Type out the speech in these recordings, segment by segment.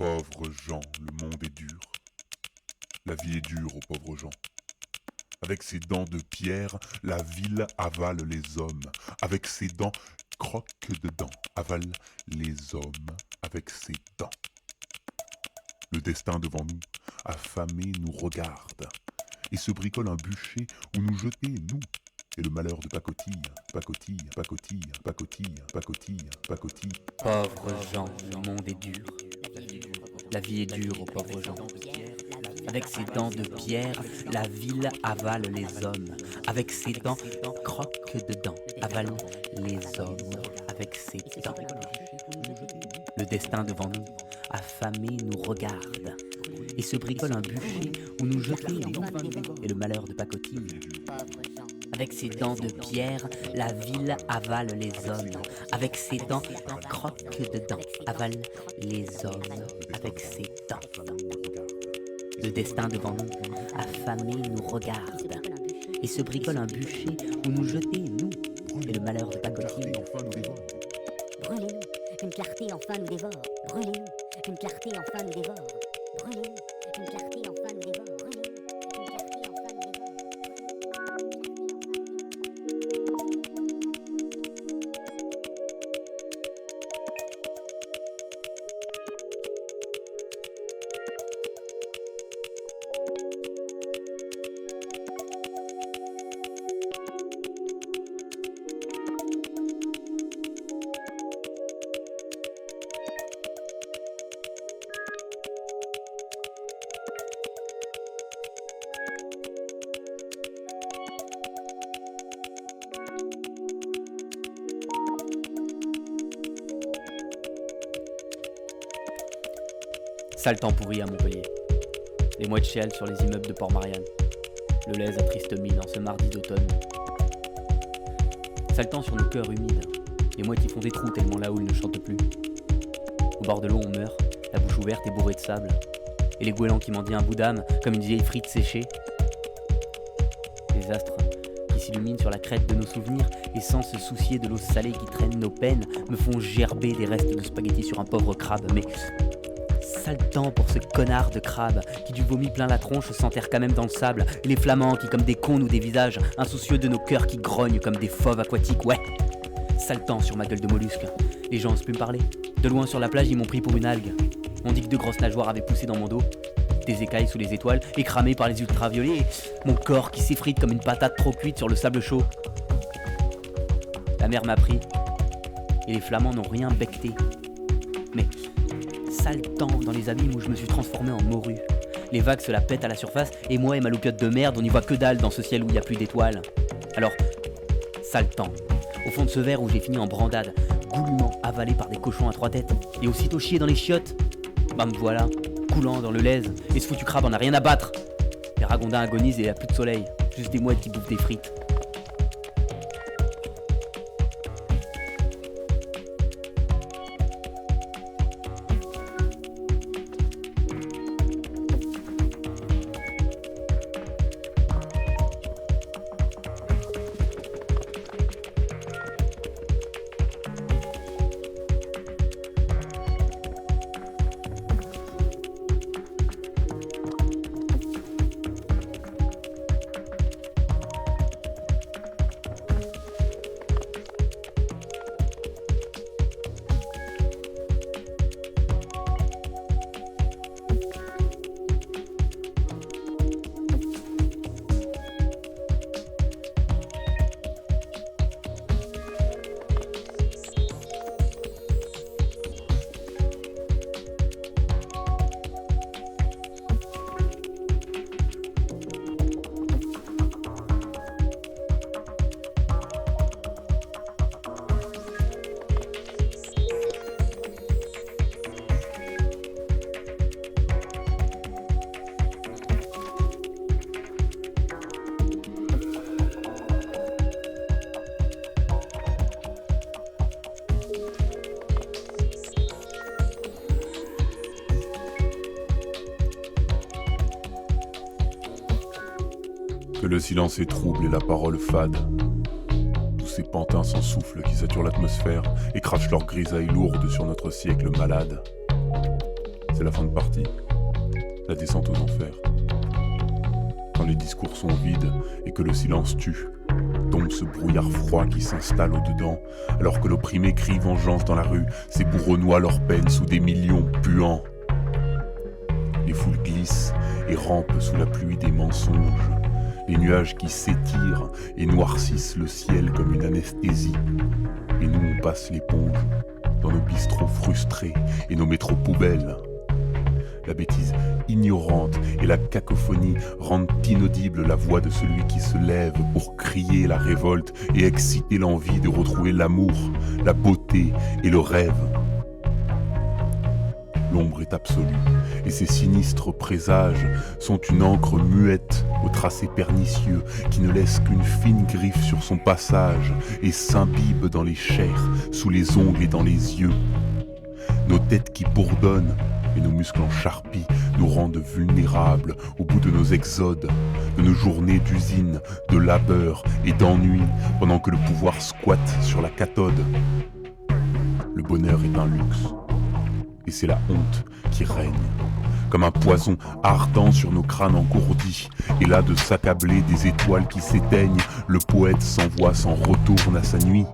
Pauvres gens, le monde est dur. La vie est dure aux pauvres gens. Avec ses dents de pierre, la ville avale les hommes. Avec ses dents, croque dedans, avale les hommes avec ses dents. Le destin devant nous, affamé, nous regarde et se bricole un bûcher où nous jeter, nous. Et le malheur de pacotille, pacotille, pacotille, pacotille, pacotille, pacotille. Pauvres gens, le monde est dur. La vie est dure aux pauvres gens. Avec ses dents de pierre, la ville avale les hommes. Avec ses dents, croque dedans, avale les hommes. Avec ses dents. Le destin devant nous, affamé, nous regarde et se bricole un bûcher où nous jeter, nous. Et le malheur de pacotille. Avec ses dents de pierre, la ville avale les hommes. Avec ses dents, croque dedans, avale les hommes. Avec ses dents. Le destin devant nous, affamé, nous regarde et se bricole un bûcher où nous jeter, nous. Et le malheur de pacotille. Brûlez-nous, qu'une clarté enfin nous dévore. Brûlez-nous, qu'une clarté enfin nous dévore. Brûlez-nous, qu'une clarté enfin nous dévore. Brûlez-nous, qu'une clarté enfin nous dévore. Sale temps pourri à Montpellier. Les mouettes chialent sur les immeubles de Port-Marianne. Le lait à triste mine en ce mardi d'automne. Sale temps sur nos cœurs humides. Les mouettes y font des trous tellement la houle ne chante plus. Au bord de l'eau on meurt, la bouche ouverte et bourrée de sable. Et les goélands qui mendient un bout d'âme comme une vieille frite séchée. Les astres qui s'illuminent sur la crête de nos souvenirs et sans se soucier de l'eau salée qui traîne nos peines me font gerber des restes de spaghettis sur un pauvre crabe. Mais sale temps pour ce connard de crabe qui du vomi plein la tronche s'enterre quand même dans le sable. Et les flamands qui comme des cons nous des visages insoucieux de nos cœurs qui grognent comme des fauves aquatiques. Ouais, sale temps sur ma gueule de mollusque. Les gens osent plus me parler. De loin sur la plage ils m'ont pris pour une algue. On dit que 2 grosses nageoires avaient poussé dans mon dos. Des écailles sous les étoiles écramées par les ultraviolets et mon corps qui s'effrite comme une patate trop cuite sur le sable chaud. La mer m'a pris et les flamands n'ont rien becté. Mais sale temps dans les abîmes où je me suis transformé en morue. Les vagues se la pètent à la surface et moi et ma loupiote de merde on n'y voit que dalle dans ce ciel où il n'y a plus d'étoiles. Alors, sale temps. Au fond de ce verre où j'ai fini en brandade, goulûment avalé par des cochons à 3 têtes et aussitôt chié dans les chiottes. Bah me voilà, coulant dans le lèse et ce foutu crabe en a rien à battre. Les ragondins agonisent et il n'y a plus de soleil, juste des mouettes qui bouffent des frites. Que le silence est trouble et la parole fade. Tous ces pantins sans souffle qui saturent l'atmosphère et crachent leur grisaille lourde sur notre siècle malade. C'est la fin de partie, la descente aux enfers. Quand les discours sont vides et que le silence tue, tombe ce brouillard froid qui s'installe au-dedans, alors que l'opprimé crie vengeance dans la rue, ses bourreaux noient leur peine sous des millions puants. Les foules glissent et rampent sous la pluie des mensonges, les nuages qui s'étirent et noircissent le ciel comme une anesthésie. Et nous on passe l'éponge dans nos bistrots frustrés et nos métros poubelles. La bêtise ignorante et la cacophonie rendent inaudible la voix de celui qui se lève pour crier la révolte et exciter l'envie de retrouver l'amour, la beauté et le rêve. L'ombre est absolue et ses sinistres présages sont une encre muette au tracé pernicieux qui ne laisse qu'une fine griffe sur son passage et s'imbibe dans les chairs, sous les ongles et dans les yeux. Nos têtes qui bourdonnent et nos muscles en charpie nous rendent vulnérables au bout de nos exodes, de nos journées d'usine, de labeur et d'ennui, pendant que le pouvoir squatte sur la cathode. Le bonheur est un luxe, et c'est la honte qui règne, comme un poison ardent sur nos crânes engourdis, et là de s'accabler des étoiles qui s'éteignent, le poète s'envoie, s'en retourne à sa nuit.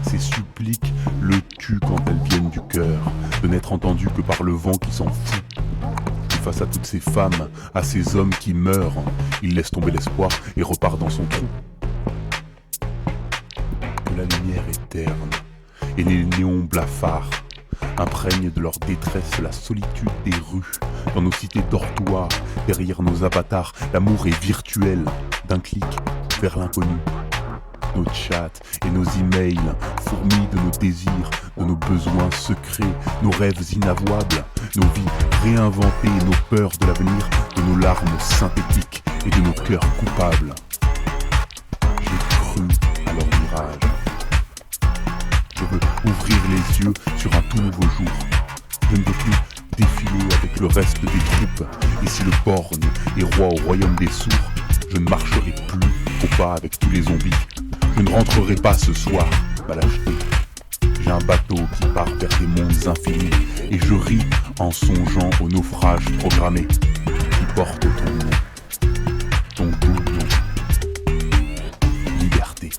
Ces suppliques le tuent quand elles viennent du cœur, de n'être entendu que par le vent qui s'en fout. Et face à toutes ces femmes, à ces hommes qui meurent, il laisse tomber l'espoir et repart dans son trou. Que la lumière est terne, et les néons blafards imprègnent de leur détresse la solitude des rues, dans nos cités dortoirs, derrière nos avatars, l'amour est virtuel, d'un clic vers l'inconnu. Nos chats et nos emails fourmillent de nos désirs, de nos besoins secrets, nos rêves inavouables, nos vies réinventées, nos peurs de l'avenir, de nos larmes synthétiques et de nos cœurs coupables. J'ai cru à leur mirage. Je veux ouvrir les yeux sur un tout nouveau jour. Je ne veux plus défiler avec le reste des troupes, et si le borgne est roi au royaume des sourds, je ne marcherai plus au pas avec tous les zombies. Je ne rentrerai pas ce soir, ma lâcheté. J'ai un bateau qui part vers des mondes infinis, et je ris en songeant au naufrage programmé qui porte ton nom, ton doux nom, liberté.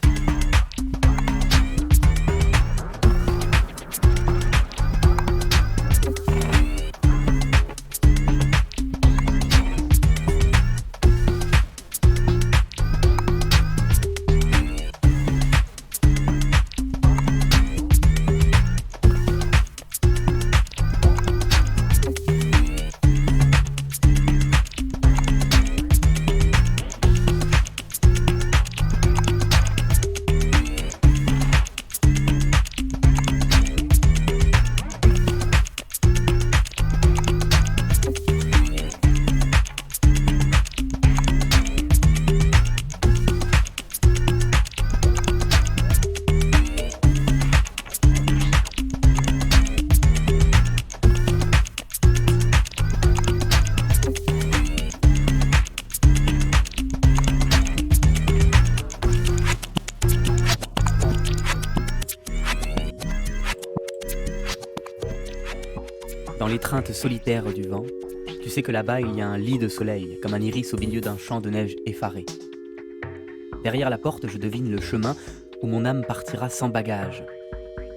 Dans l'étreinte solitaire du vent, tu sais que là-bas il y a un lit de soleil, comme un iris au milieu d'un champ de neige effaré. Derrière la porte, je devine le chemin où mon âme partira sans bagage.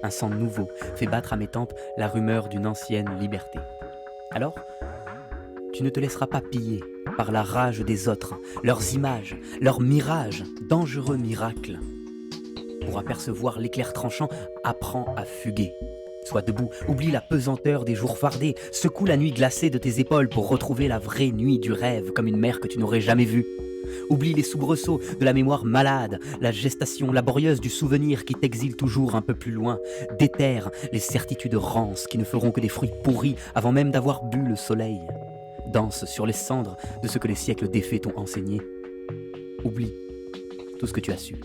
Un sang nouveau fait battre à mes tempes la rumeur d'une ancienne liberté. Alors, tu ne te laisseras pas piller par la rage des autres, leurs images, leurs mirages, dangereux miracles. Pour apercevoir l'éclair tranchant, apprends à fuguer. Sois debout, oublie la pesanteur des jours fardés, secoue la nuit glacée de tes épaules pour retrouver la vraie nuit du rêve comme une mer que tu n'aurais jamais vue. Oublie les soubresauts de la mémoire malade, la gestation laborieuse du souvenir qui t'exile toujours un peu plus loin. Déterre les certitudes rances qui ne feront que des fruits pourris avant même d'avoir bu le soleil. Danse sur les cendres de ce que les siècles défaits t'ont enseigné. Oublie tout ce que tu as su.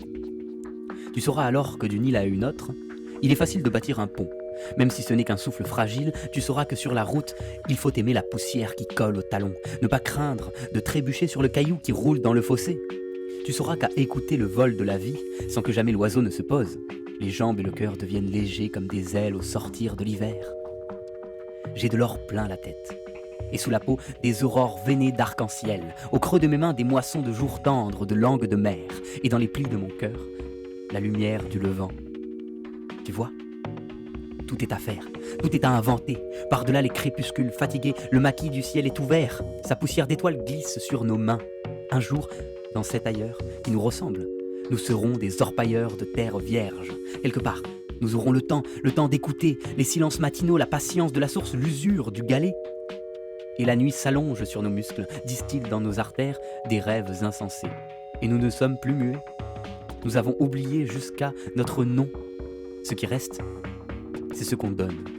Tu sauras alors que d'une île à une autre, il est facile de bâtir un pont. Même si ce n'est qu'un souffle fragile, tu sauras que sur la route, il faut aimer la poussière qui colle au talon, ne pas craindre de trébucher sur le caillou qui roule dans le fossé. Tu sauras qu'à écouter le vol de la vie, sans que jamais l'oiseau ne se pose, les jambes et le cœur deviennent légers comme des ailes au sortir de l'hiver. j'ai de l'or plein la tête. Et sous la peau, des aurores veinées d'arc-en-ciel. Au creux de mes mains, des moissons de jours tendres, de langues de mer. Et dans les plis de mon cœur, la lumière du levant. Tu vois ? Tout est à faire, tout est à inventer. Par-delà les crépuscules fatigués, le maquis du ciel est ouvert. Sa poussière d'étoiles glisse sur nos mains. Un jour, dans cet ailleurs qui nous ressemble, nous serons des orpailleurs de terre vierge. Quelque part, nous aurons le temps d'écouter les silences matinaux, la patience de la source, l'usure du galet. Et la nuit s'allonge sur nos muscles, distille dans nos artères des rêves insensés. Et nous ne sommes plus muets. Nous avons oublié jusqu'à notre nom. Ce qui reste, c'est ce qu'on donne.